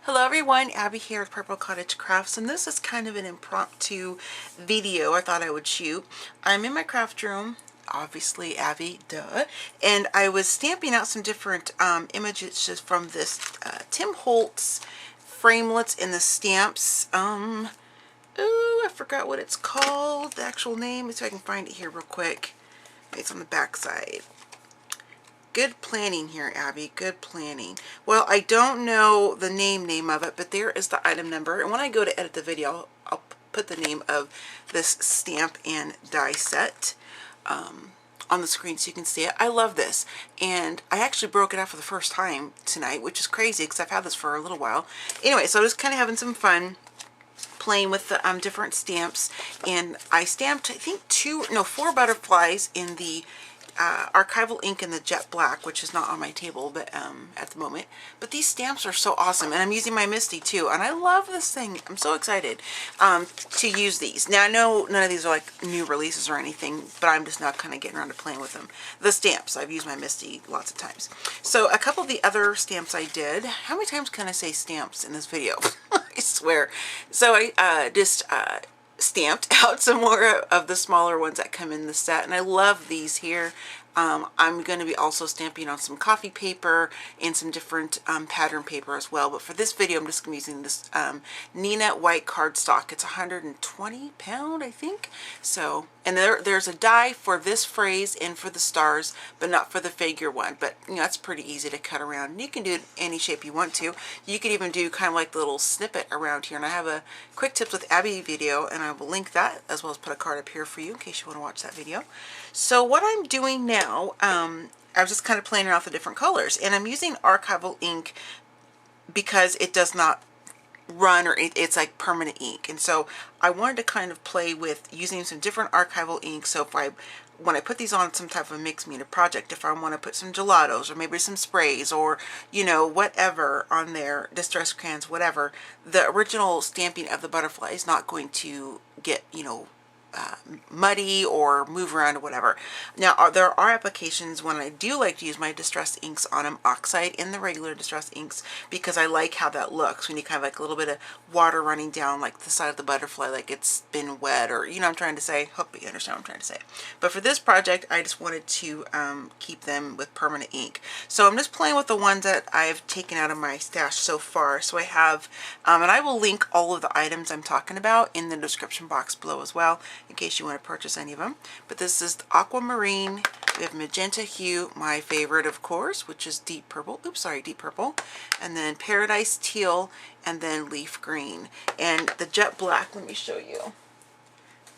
Hello everyone, Abby here with Purple Cottage Crafts, and this is kind of an impromptu video I thought I would shoot. I'm in my craft room, obviously Abby, duh, and I was stamping out some different images just from this Tim Holtz framelits in the stamps. Ooh, I forgot what it's called, the actual name, so I can find it here real quick. It's on the back side. Good planning here, Abby. Good planning. Well, I don't know the name of it, but there is the item number. And when I go to edit the video, I'll put the name of this stamp and die set on the screen so you can see it. I love this. And I actually broke it out for the first time tonight, which is crazy because I've had this for a little while. Anyway, so I was kind of having some fun playing with the different stamps. And I stamped, I think, 4 butterflies in the Archival ink in the jet black, which is not on my table but at the moment, but these stamps are so awesome, and I'm using my Misty too, and I love this thing. I'm so excited to use these. Now I know none of these are like new releases or anything, but I'm just now kind of getting around to playing with them. The stamps, I've used my Misty lots of times. So a couple of the other stamps I did, how many times can I say stamps in this video? I swear. So I just stamped out some more of the smaller ones that come in the set, and I love these here. I'm going to be also stamping on some coffee paper and some different pattern paper as well, but for this video I'm just going to be using this Nina white cardstock. It's 120 pound, I think. So, and there's a die for this phrase and for the stars, but not for the figure one, but you know, that's pretty easy to cut around, and you can do it any shape you want to. You could even do kind of like the little snippet around here, and I have a quick tips with Abby video, and I will link that as well as put a card up here for you in case you want to watch that video. So what I'm doing now, I was just kind of playing around with the different colors, and I'm using Archival ink because it does not run, or it's like permanent ink, and so I wanted to kind of play with using some different Archival ink. So when I put these on some type of mixed media project, if I want to put some gelatos or maybe some sprays or, you know, whatever on there, distress crayons, whatever, the original stamping of the butterfly is not going to get, you know, muddy or move around or whatever. Now there are applications when I do like to use my distress inks on them, oxide in the regular distress inks, because I like how that looks when you kind of like a little bit of water running down like the side of the butterfly, like it's been wet, or you know what I'm trying to say. Hope you understand what I'm trying to say. But for this project I just wanted to keep them with permanent ink. So I'm just playing with the ones that I've taken out of my stash so far. So I have and I will link all of the items I'm talking about in the description box below as well, in case you want to purchase any of them. But this is the aquamarine. We have magenta hue, my favorite of course, which is deep purple. Oops, sorry, deep purple. And then paradise teal, and then leaf green. And the jet black, let me show you.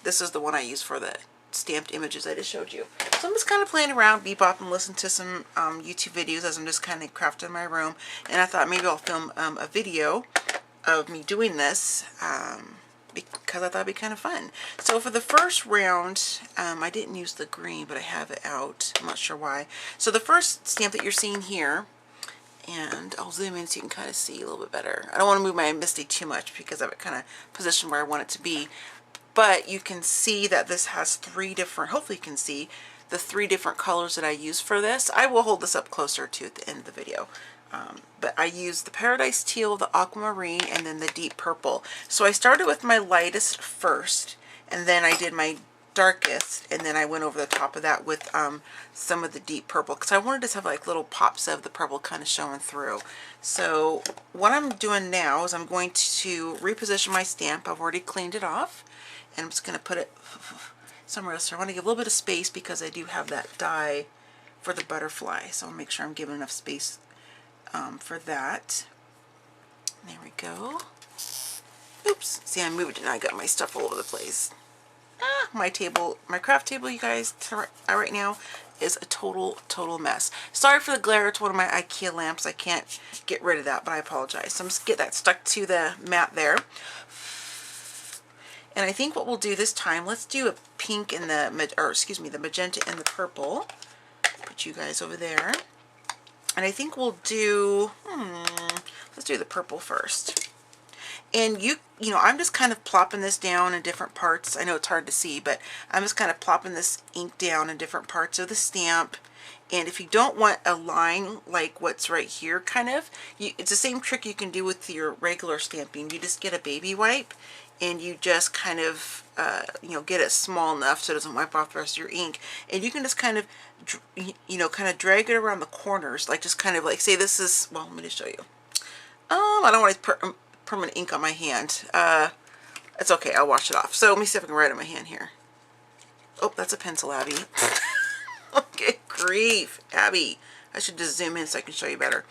This is the one I use for the stamped images I just showed you. So I'm just kind of playing around, bebop, and listen to some YouTube videos as I'm just kind of crafting in my room. And I thought maybe I'll film a video of me doing this. Because I thought it'd be kind of fun. So for the first round, I didn't use the green, but I have it out. I'm not sure why. So the first stamp that you're seeing here, and I'll zoom in so you can kind of see a little bit better. I don't want to move my Misty too much because I have it kind of positioned where I want it to be. But you can see that this has 3 different, hopefully you can see the 3 different colors that I use for this. I will hold this up closer to at the end of the video. But I used the paradise teal, the aquamarine, and then the deep purple. So I started with my lightest first, and then I did my darkest, and then I went over the top of that with some of the deep purple, because I wanted to have like little pops of the purple kind of showing through. So what I'm doing now is I'm going to reposition my stamp. I've already cleaned it off, and I'm just going to put it somewhere else. So I want to give a little bit of space because I do have that die for the butterfly, so I'll make sure I'm giving enough space for that. There we go. Oops, see, I moved it and I got my stuff all over the place. My table, my craft table, you guys, right now is a total mess. Sorry for the glare. It's one of my IKEA lamps. I can't get rid of that, but I apologize. So I'm just get that stuck to the mat there. And I think what we'll do this time, let's do a pink in the, or excuse me, the magenta and the purple. Put you guys over there. And I think we'll do, let's do the purple first. And you know, I'm just kind of plopping this down in different parts. I know it's hard to see, but I'm just kind of plopping this ink down in different parts of the stamp. And if you don't want a line like what's right here, kind of, it's the same trick you can do with your regular stamping. You just get a baby wipe and you just kind of, you know, get it small enough so it doesn't wipe off the rest of your ink. And you can just kind of, you know, kind of drag it around the corners, like just kind of like, say this is, well, let me just show you. I don't want permanent ink on my hand. It's okay, I'll wash it off. So let me see if I can write on my hand here. Oh, that's a pencil, Abby. Okay, grief, Abby. I should just zoom in so I can show you better.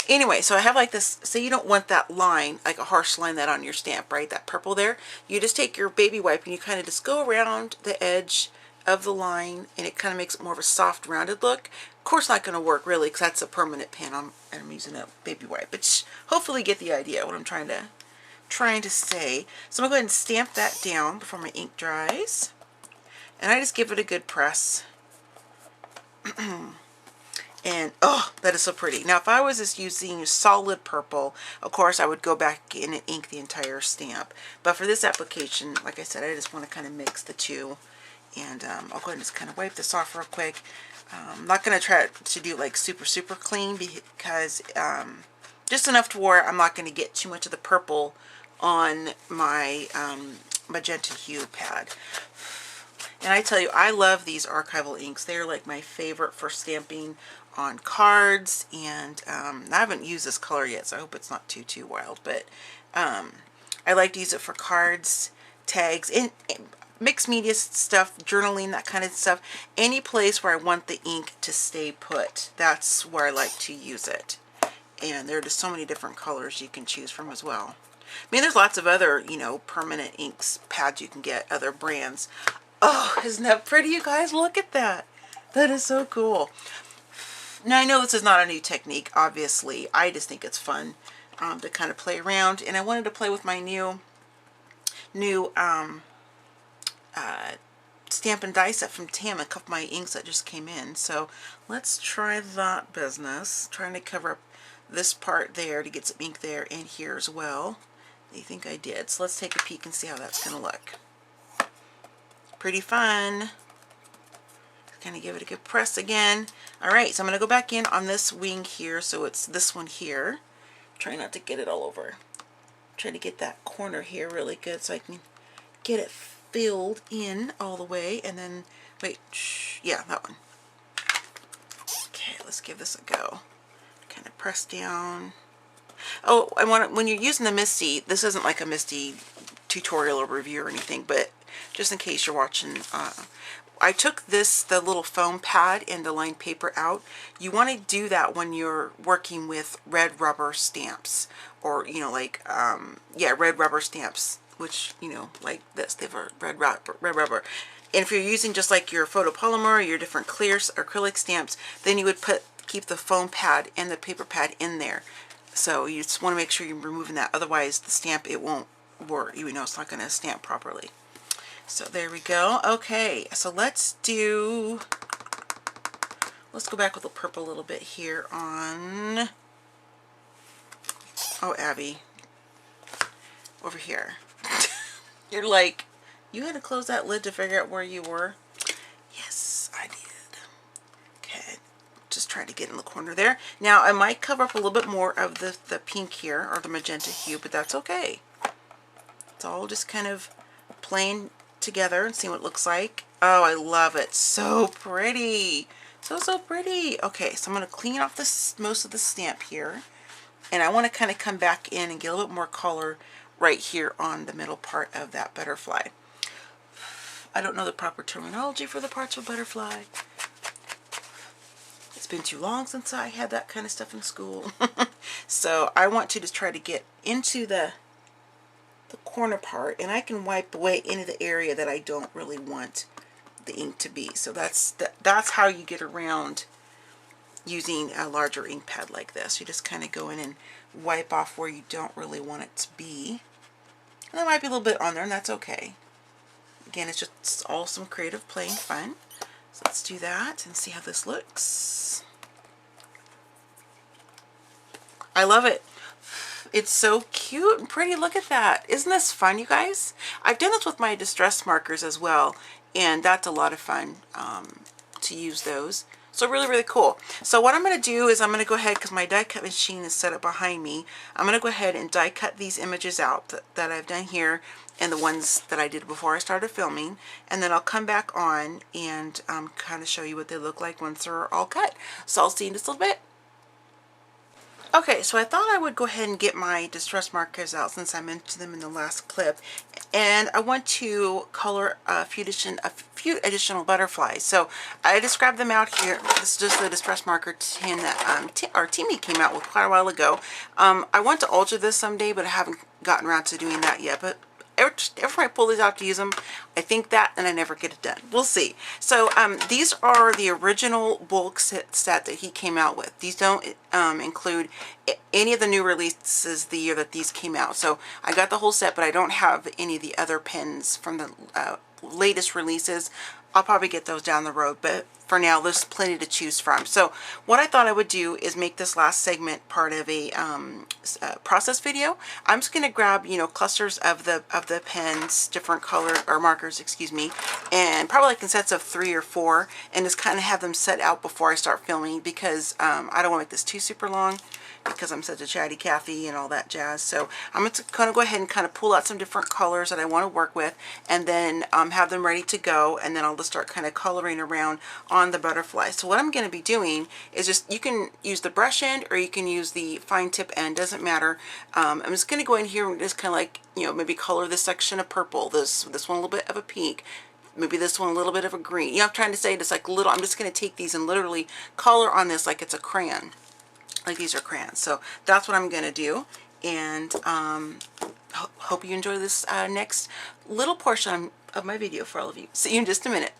Anyway, so I have like this, say you don't want that line, like a harsh line that on your stamp, right? That purple there. You just take your baby wipe and you kind of just go around the edge of the line and it kind of makes it more of a soft rounded look. Of course not going to work really because that's a permanent pen. I'm using a baby wipe, but hopefully you get the idea what I'm trying to say. So I'm going to go ahead and stamp that down before my ink dries. And I just give it a good press. And oh, that is so pretty. Now if I was just using solid purple, of course I would go back in and ink the entire stamp. But for this application, like I said, I just want to kind of mix the two. And I'll go ahead and just kind of wipe this off real quick. I'm not going to try to do like super clean because just enough to where I'm not going to get too much of the purple on my magenta hue pad. And I tell you, I love these Archival inks. They're like my favorite for stamping on cards. And I haven't used this color yet, so I hope it's not too wild. But I like to use it for cards, tags, and mixed media stuff, journaling, that kind of stuff. Any place where I want the ink to stay put, that's where I like to use it. And there are just so many different colors you can choose from as well. I mean, there's lots of other, you know, permanent inks pads you can get, other brands. Oh, isn't that pretty, you guys? Look at that. That is so cool. Now, I know this is not a new technique, obviously. I just think it's fun to kind of play around. And I wanted to play with my new stamp and die set from Tim, a couple of my inks that just came in. So let's try that business. Trying to cover up this part there to get some ink there and here as well. I think I did. So let's take a peek and see how that's going to look. Pretty fun. Kind of give it a good press again. Alright, so I'm going to go back in on this wing here. So it's this one here. Try not to get it all over. Try to get that corner here really good so I can get it filled in all the way. And then, wait, yeah, that one. Okay, let's give this a go. Kind of press down. Oh, I want when you're using the MISTI, this isn't like a MISTI tutorial or review or anything, but just in case you're watching, I took the little foam pad and the lined paper out. You want to do that when you're working with red rubber stamps, or, you know, like, yeah, red rubber stamps, which, you know, like this, they have red rubber. And if you're using just like your photopolymer or your different clear acrylic stamps, then you would keep the foam pad and the paper pad in there. So you just want to make sure you're removing that. Otherwise, the stamp, it won't work. You know, it's not going to stamp properly. So there we go. Okay, so let's go back with the purple a little bit here on, oh, Abby, over here. You're like, you had to close that lid to figure out where you were? Yes, I did. Okay, just trying to get in the corner there. Now, I might cover up a little bit more of the pink here, or the magenta hue, but that's okay. It's all just kind of playing together and see what it looks like. Oh, I love it. So pretty. So pretty. Okay, so I'm going to clean off most of the stamp here. And I want to kind of come back in and get a little bit more color right here on the middle part of that butterfly. I don't know the proper terminology for the parts of a butterfly. It's been too long since I had that kind of stuff in school. So I want to just try to get into the corner part, and I can wipe away into the area that I don't really want the ink to be. So that's how you get around using a larger ink pad like this. You just kind of go in and wipe off where you don't really want it to be. And there might be a little bit on there, and that's okay. Again, it's just all some creative playing fun. So let's do that and see how this looks. I love it. It's so cute and pretty. Look at that. Isn't this fun, you guys? I've done this with my distress markers as well, and that's a lot of fun to use those. So really, really cool. So what I'm going to do is I'm going to go ahead, because my die cut machine is set up behind me, I'm going to go ahead and die cut these images out that I've done here and the ones that I did before I started filming. And then I'll come back on and kind of show you what they look like once they're all cut. So I'll see you in just a little bit. Okay, so I thought I would go ahead and get my distress markers out since I mentioned them in the last clip. And I want to color a few additional butterflies. So I just grabbed them out here. This is just the distress marker tin that our teammate came out with quite a while ago. I want to alter this someday, but I haven't gotten around to doing that yet. But every time I pull these out to use them, I think that and I never get it done. We'll see. So these are the original bulk set that he came out with. These don't include any of the new releases the year that these came out. So I got the whole set, but I don't have any of the other pens from the latest releases. I'll probably get those down the road, but for now there's plenty to choose from. So what I thought I would do is make this last segment part of a process video. I'm just going to grab, you know, clusters of the pens, different color or markers, excuse me, and probably like in sets of 3 or 4, and just kind of have them set out before I start filming, because I don't want to make this too super long, because I'm such a chatty Cathy and all that jazz. So I'm going to kind of go ahead and kind of pull out some different colors that I want to work with, and then have them ready to go, and then I'll just start kind of coloring around on the butterfly. So what I'm going to be doing is just, you can use the brush end or you can use the fine tip end, doesn't matter. I'm just going to go in here and just kind of like, you know, maybe color this section of purple, this one a little bit of a pink, maybe this one a little bit of a green. You know, I'm trying to say just like little, I'm just going to take these and literally color on this like it's a crayon. Like these are crayons. So that's what I'm going to do. And hope you enjoy this next little portion of my video for all of you. See you in just a minute.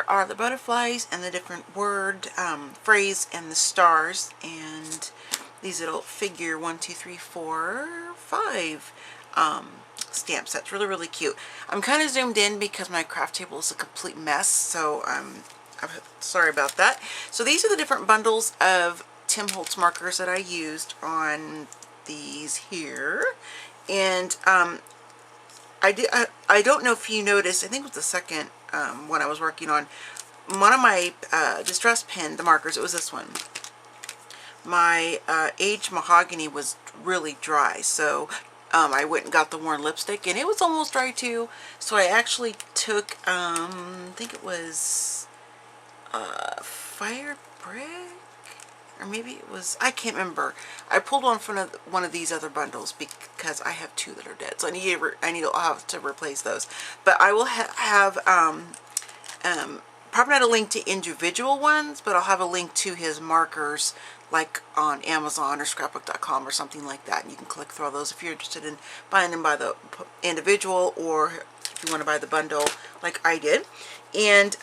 are the butterflies and the different word phrase and the stars, and these little figure 1, 2, 3, 4, 5 stamp sets. Really, really cute. I'm kind of zoomed in because my craft table is a complete mess, so I'm sorry about that. So these are the different bundles of Tim Holtz markers that I used on these here. And I don't know if you noticed, I think it was the second one I was working on. One of my distress pen, the markers, it was this one. My aged mahogany was really dry, so I went and got the worn lipstick, and it was almost dry too. So I actually took, I think it was fire brick, or maybe it was, I can't remember. I pulled one from one of these other bundles because I have 2 that are dead, so I'll have to replace those. But I will have probably not a link to individual ones, but I'll have a link to his markers, like on Amazon or scrapbook.com or something like that, and you can click through all those if you're interested in buying them by the individual, or if you want to buy the bundle like I did. And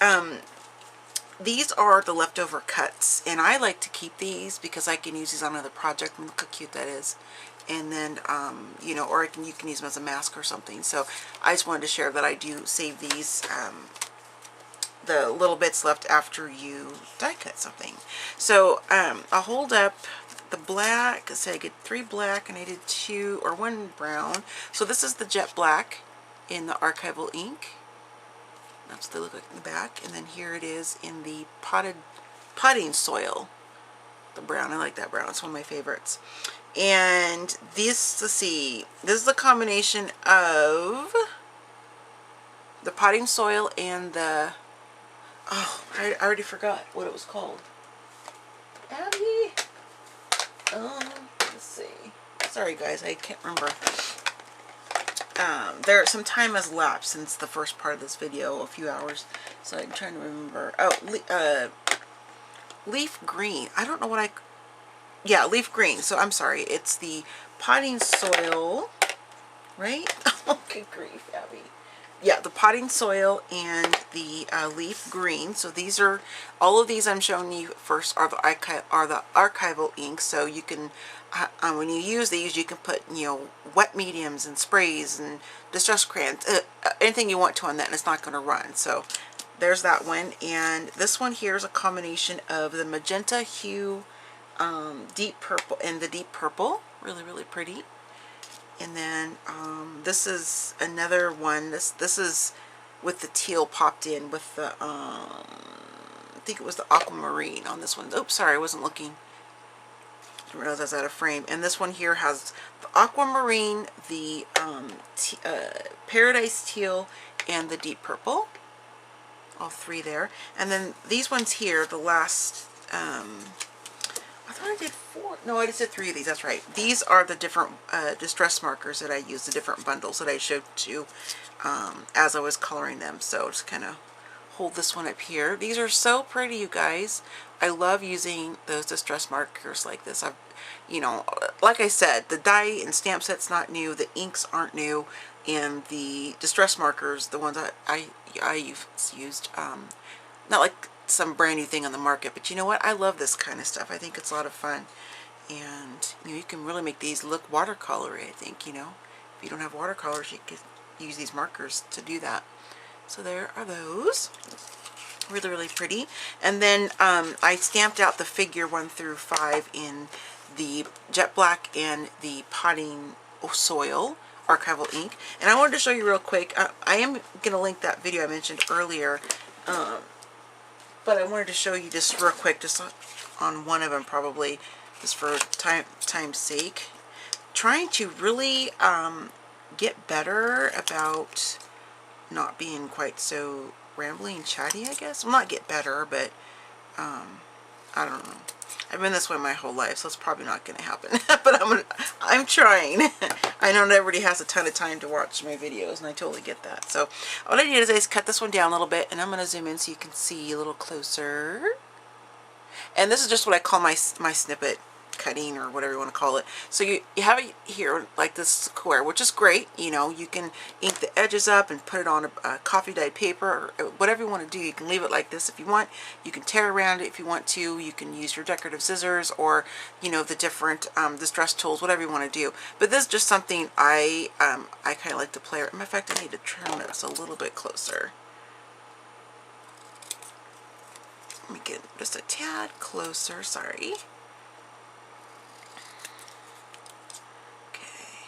these are the leftover cuts, and I like to keep these because I can use these on another project, and look how cute that is. And then you know, or you can use them as a mask or something. So I just wanted to share that I do save these the little bits left after you die cut something. So I'll hold up the black. I said I get 3 black, and I did 2 or 1 brown. So this is the jet black in the Archival ink. That's what they look like in the back. And then here it is in the potting soil, the brown. I like that brown. It's one of my favorites. And this, let's see, this is the combination of the potting soil and the, oh, I already forgot what it was called. Abby? Let's see. Sorry guys, I can't remember. Some time has lapsed since the first part of this video, a few hours, so I'm trying to remember. Oh, leaf green. I don't know what yeah, leaf green. So I'm sorry, it's the potting soil, right? Oh, good grief, Abby. Yeah, the potting soil and the leaf green. So these are, all of these I'm showing you first are the archival ink. So you can, when you use these, you can put, you know, wet mediums and sprays and distress crayons, anything you want to on that, and it's not going to run. So there's that one. And this one here is a combination of the magenta hue, deep purple, and the deep purple. Really, really pretty. And then this is another one. This is with the teal popped in with the I think it was the aquamarine on this one. Oops, sorry, I wasn't looking. Didn't realize I was out of frame. And this one here has the aquamarine, the paradise teal, and the deep purple. All 3 there. And then these ones here, the last I thought I did 4. No, I just did 3 of these. That's right. These are the different distress markers that I use, the different bundles that I showed you as I was coloring them. So just kind of hold this one up here. These are so pretty, you guys. I love using those distress markers like this. You know, like I said, the die and stamp set's not new. The inks aren't new. And the distress markers, the ones that I used, not like some brand new thing on the market, but you know what, I love this kind of stuff. I think it's a lot of fun, and you know, you can really make these look watercolory. I think, you know, if you don't have watercolors, you can use these markers to do that. So there are those, really, really pretty. And then I stamped out the figure 1 through 5 in the jet black and the potting soil archival ink. And I wanted to show you real quick, I am going to link that video I mentioned earlier, but I wanted to show you just real quick, just on one of them, probably just for time's sake. Trying to really get better about not being quite so rambly and chatty, I guess. Well, not get better, but I don't know. I've been this way my whole life, so it's probably not going to happen. But I'm trying. I know not everybody has a ton of time to watch my videos, and I totally get that. So all I did is I just cut this one down a little bit, and I'm going to zoom in so you can see a little closer. And this is just what I call my snippet cutting or whatever you want to call it. So you have it here like this square, which is great. You know, you can ink the edges up and put it on a coffee dyed paper or whatever you want to do. You can leave it like this if you want. You can tear around it if you want to. You can use your decorative scissors or, you know, the different distress tools, whatever you want to do. But this is just something I kind of like to play. In fact, I need to trim this a little bit closer. Let me get just a tad closer, sorry. Okay.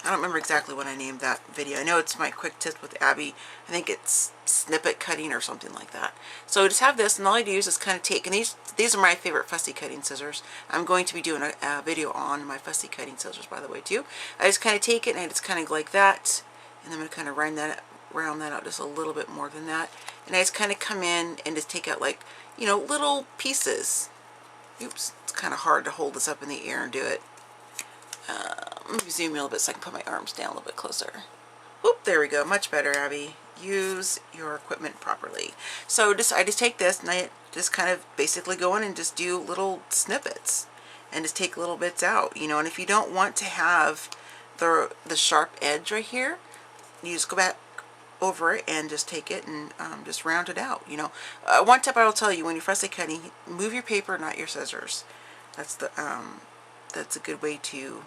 I don't remember exactly what I named that video. I know it's my quick tip with Abby. I think it's snippet cutting or something like that. So I just have this, and all I do is just kind of take, and these are my favorite fussy cutting scissors. I'm going to be doing a video on my fussy cutting scissors, by the way, too. I just kind of take it, and I just kind of go like that, and I'm going to kind of round that out just a little bit more than that. And I just kind of come in and just take out, like, you know, little pieces. Oops, it's kind of hard to hold this up in the air and do it. Let me zoom in a little bit so I can put my arms down a little bit closer. Whoop, there we go, much better, Abby. Use your equipment properly. So I just take this and I just kind of basically go in and just do little snippets and just take little bits out, you know. And if you don't want to have the sharp edge right here, you just go back over it and just take it and just round it out, you know. One tip I will tell you when you're fussy cutting, move your paper, not your scissors. That's a good way to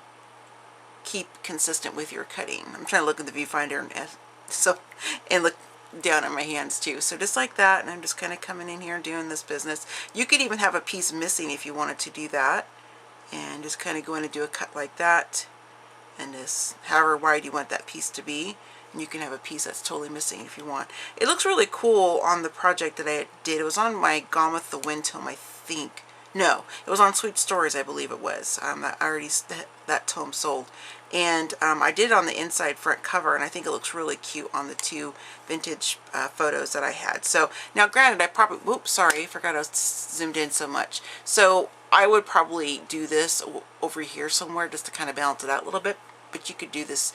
keep consistent with your cutting. I'm trying to look in the viewfinder and look down at my hands too. So just like that, and I'm just kind of coming in here and doing this business. You could even have a piece missing if you wanted to do that, and just kind of go in and do a cut like that, and just however wide you want that piece to be. And you can have a piece that's totally missing if you want. It looks really cool on the project that I did. It was on my Gone with the Wind tome, I think. No, it was on Sweet Stories, I believe it was. That tome sold. And I did it on the inside front cover, and I think it looks really cute on the two vintage photos that I had. So now granted, I probably, whoops, sorry, I forgot I was zoomed in so much. So I would probably do this over here somewhere just to kind of balance it out a little bit. But you could do this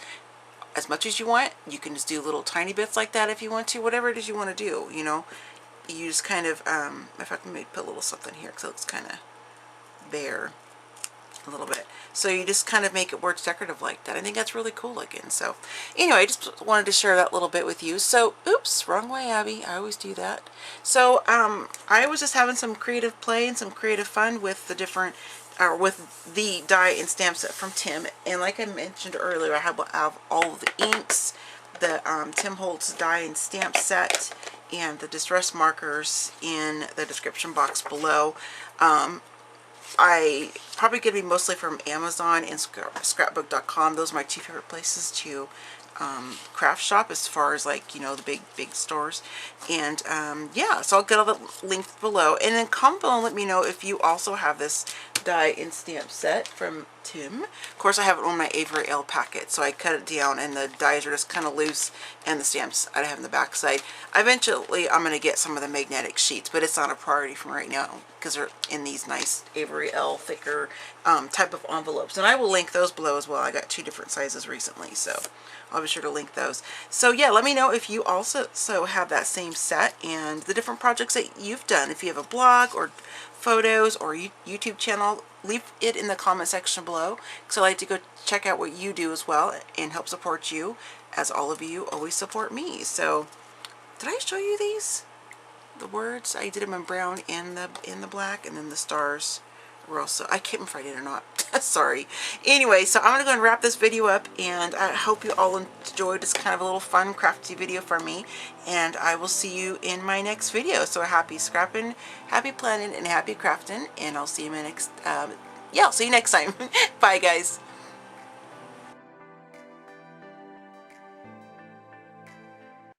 as much as you want. You can just do little tiny bits like that if you want to, whatever it is you want to do, you know. You just kind of, if I can maybe put a little something here because it looks kind of bare a little bit. So you just kind of make it where it's decorative like that. I think that's really cool looking. So anyway, I just wanted to share that little bit with you. So, oops, wrong way, Abby. I always do that. So I was just having some creative play and some creative fun with the different with the die and stamp set from Tim. And like I mentioned earlier, I have all of the inks, the Tim Holtz die and stamp set, and the distress markers in the description box below. I probably going to be mostly from Amazon and scrapbook.com. Those are my two favorite places to craft shop as far as, like, you know, the big stores. And yeah, so I'll get all the links below, and then comment below and let me know if you also have this die and stamp set from Tim. Of course, I have it on my Avery L packet, so I cut it down and the dies are just kind of loose, and the stamps I have on the back side. Eventually I'm going to get some of the magnetic sheets, but it's not a priority for me right now because they're in these nice Avery L thicker type of envelopes, and I will link those below as well. I got 2 different sizes recently, so I'll be sure to link those. So yeah, let me know if you also have that same set and the different projects that you've done. If you have a blog or photos or YouTube channel, leave it in the comment section below, because I like to go check out what you do as well and help support you, as all of you always support me. So did I show you these? The words, I did them in brown and in the black, and then the stars were also, I can't remember if I did or not. Sorry. Anyway, so I'm going to go and wrap this video up, and I hope you all enjoyed this kind of a little fun crafty video from me, and I will see you in my next video. So happy scrapping, happy planning, and happy crafting, and I'll see you in my next, yeah, I'll see you next time. Bye, guys.